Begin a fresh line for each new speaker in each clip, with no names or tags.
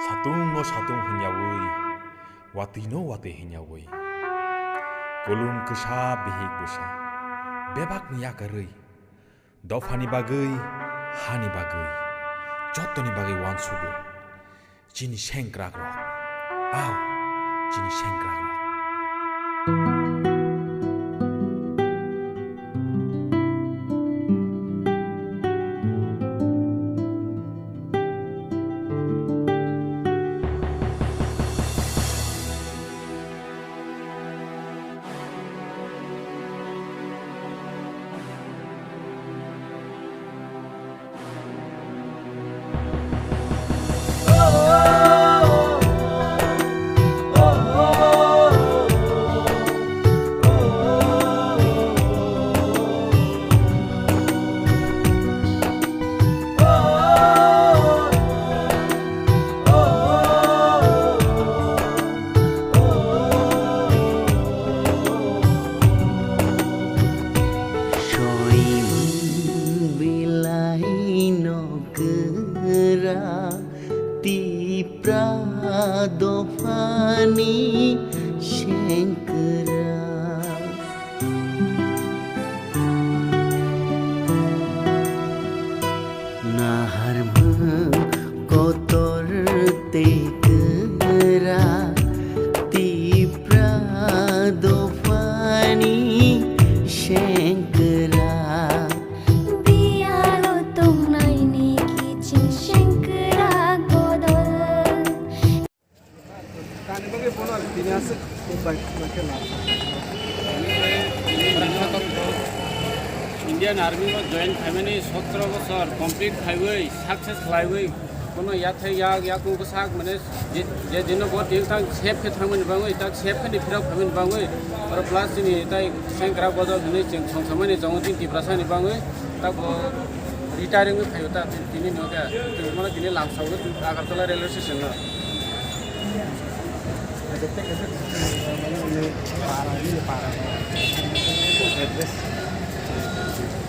Satung no satung hinyawui, wati no wati hinyawui. Kolum kesha behik busa, bebak niyakarui. Dofani bagui, hani bagui. Jotoni bagai wan sugu. Jini shengkrak rock. Aw, jini shengkrak rock.
Dofani Shankara Naharma kotor tekera Tipra Dofani Shankara
Indian Army was joint family 17 বছর complete খাইবই success খাইবই কোনো ইয়াতে ইয়াকু সাক মানে যে দিন বহুত দিন তাক safe কে থামন বাঙ্গই তাক সেফ কে ফিরাও খামন বাঙ্গই আর প্লাস দিনি তাই সেংগ্রা বদল দিনি সংসমনি জংতি টিপ্রাসানি বাঙ্গই তাক রিটায়ারিং খাইও তা দিনি নকা মানে দিনি লামসাও আগারতলা রেলওয়ে স্টেশন না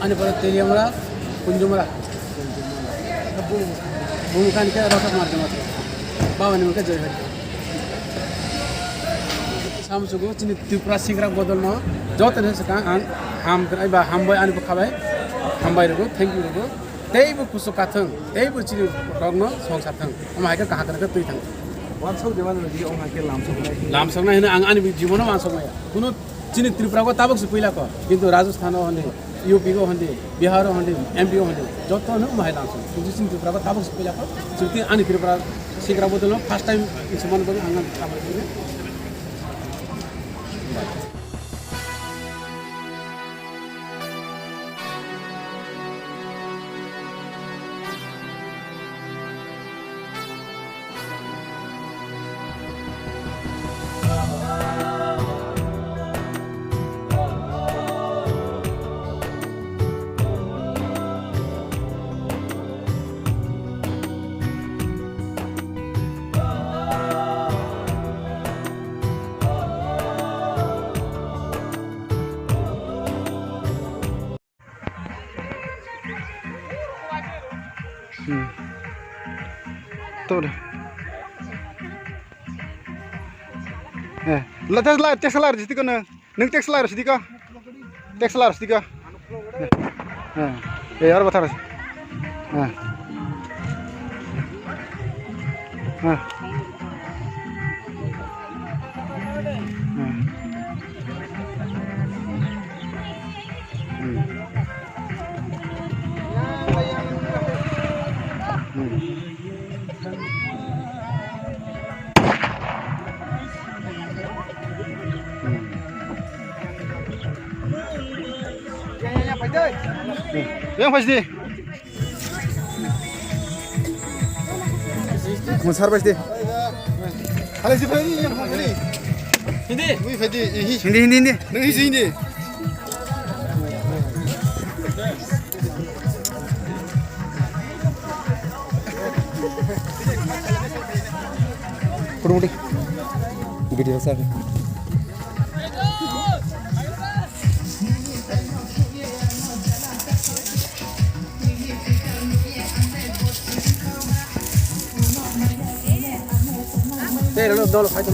Ani pada teri amra kunjumra bukan ke rasa marga mati bawa ni mereka jauh hari sam sugu cini Tripura singra bodol mau jauh terus sekarang ham kerai bah ham boy ani bukabai ham boy rugo thank you rugo tei bu kusuk kathang tei bu cini rogno song sathang ama haika kahak kerja tui thang
वांसौ देवान लगी ओं हाके
लामसक ना हिना आंग आनि जीवन वांसक ना कुनो चिनि त्रिपुरा को ताबक से पहिला को किंतु राजस्थान हन्दी यूपी को हन्दी बिहार हन्दी एमपी हन्दी जतो न माइ लामसक कुनो चिनि त्रिपुरा को ताबक से पहिला को जुति आनि त्रिपुरा सिग्रा बदल फर्स्ट टाइम समान को आंग ताबक से
Tuh deh. Tes lar di situ kan? Neng tes lar di situ kan? Tes lar di situ kan? Harus batar. Yang pasti. Musar pasti. Halo si Fadi yang Fadi. Hindi. Wih Fadi. Hindi. Nang hindi. Kurang video sar. चलो खाती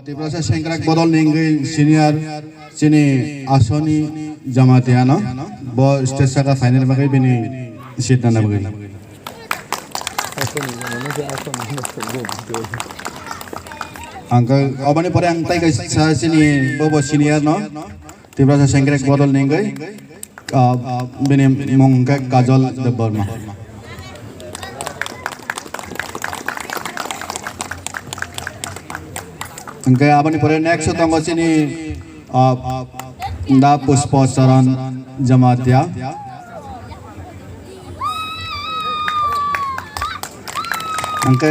Tiprasa sengkrak bodol ninggi senior sini asoni jamatiano bo stage ka final bagai bini seat nana bagai angka abani pore ang tai kai sa sini bo senior no Tiprasa sengkrak bodol ninggi bini mongka kajol de Burma angka abani pore next tonggo sini da Puspa Charan Jamatia angka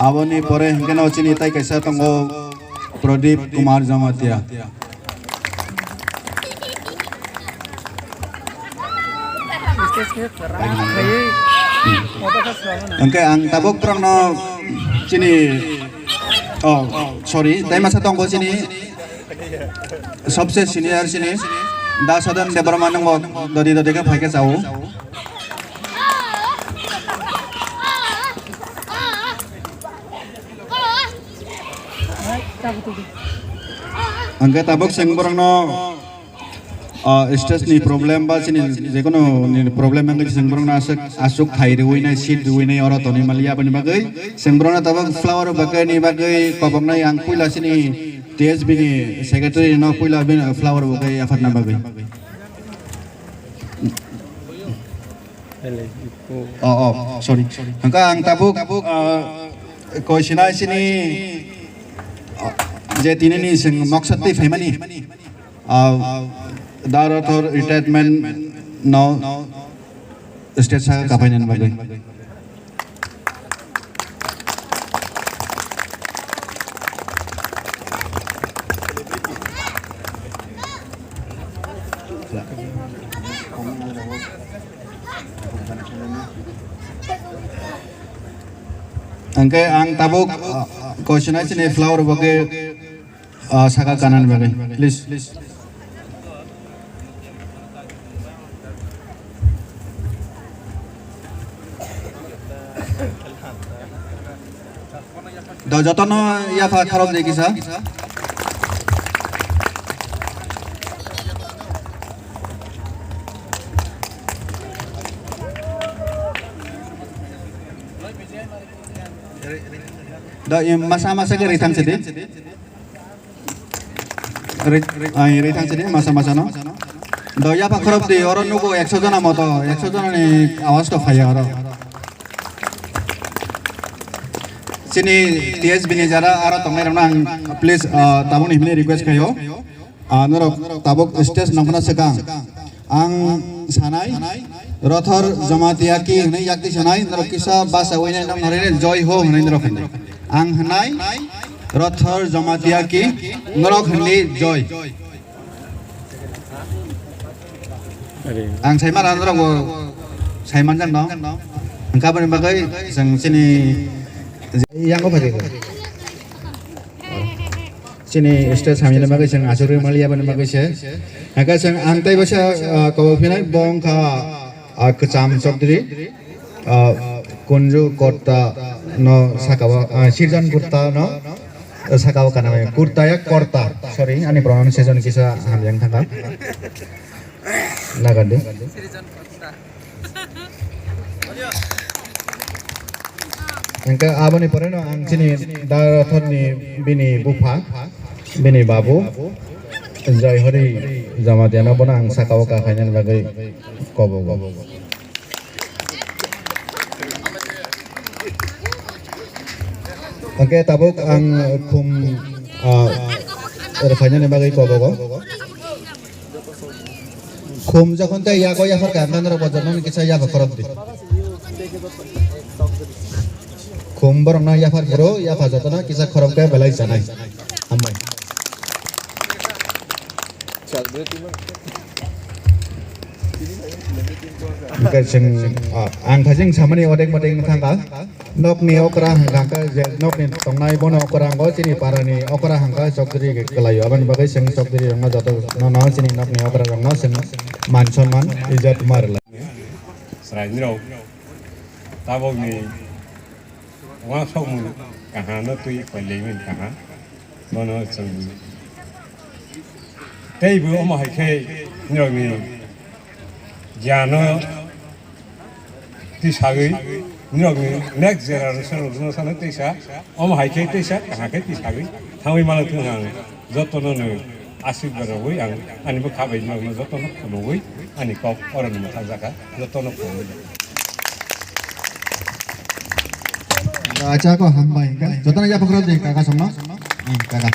abani pore hingga sini tai kaisa tonggo Pradeep Kumar Jamatia angka ang tabok prangno sini sorry, tapi masa tonggo sini, सबसे senior sini, दा सदन देबरमान नंगो ददी का भाई के जाओ, angkat tabok sengborang no, stress ni problem ba sini, jekono ni problem yang kita sengborang na asuk khairi hui na seat hui na orang toni malia bani bagai, sengborang na tabok flower bagai ni bagai, kopong na yang puila sini, TSB ni secretary no puila bin flower bagai afat na bagai. Sorry. Angka ang tabok koisina sini, jadi ini seng maksudnya family. Darator retirement now state sa kapanan bagay. Angke ang tabuk question sini flower bagay saka kanan bagay. Please. दा जतन या खराब देखी सा दा masa-masa ke ritang sedih ritang sedih masa-masa no दा या खराब दे और नुको 100 जना मत 100 जना ने आवाज तो खाया और sini TS bini jara aro tongmai rona please tabuk ni request kayo norok tabuk stage nongna sekang ang sanai rothor jamatia ki nei yakti sanai norok kisa basa wene nam norene joy ho nei norok ang hanai rothor jamatia ki norok ni joy ang saiman norok saiman jang no angka bani bagai sang sini yang apa dia sini stage hamil bagai sang asuri malia bani bagai se angka sang antai basa kau finai bong ka kecam sokdiri kunju kota no sakawa sirjan kurta no sakawa kana kurta ya korta sorry ani pronunciation kisa hamjang thangka nagande angka abani pore no ang sini darathor ni bini bufa bini babu jai hari jamatiana bona ang sakawa ka khainan bagai kobo oke tabuk ang kum khainan bagai kobo kum যখন তাই ইয়াকো ইয়াফার কান্দানর বজনন কিছা ইয়াফা খরব দি kum borong na yafar bro yafa jotona kisa khorok ka belai janai ambai Kajeng ang kajeng samani odeng odeng thangka nok ni okra hangka nok ni tongnai bono okra ngo chini parani okra hangka chokdri kelayo aban bagai seng chokdri rangna joto no no chini nok ni okra rangna seng man sonman ijat marla
srai ni ro tabo ni wa song ka ha no tui ko le min ka ha no no chung tei bu ma hai khe ni ro ni ya no ti sagai ni ro ni next generation no sa no ti sa ma hai khe ti sa ka khe ti sagai thangoi ma thung hang joto no no asik bar hoi ang ani bu khabai no joto no khono hoi ani kop oran ma tha jaka joto no khono
acha ko hambai ka jotana ya pokro de kaka somno kaka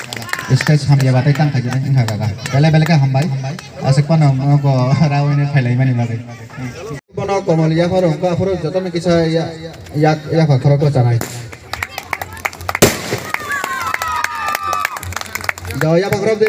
stage ham ya batai tang thajine engha kaka bele bele ka hambai asik pano ko rawine khailai mani bagai bono komal ya faro ka faro jotana kisa ya phakro ko janai jao ya phakro de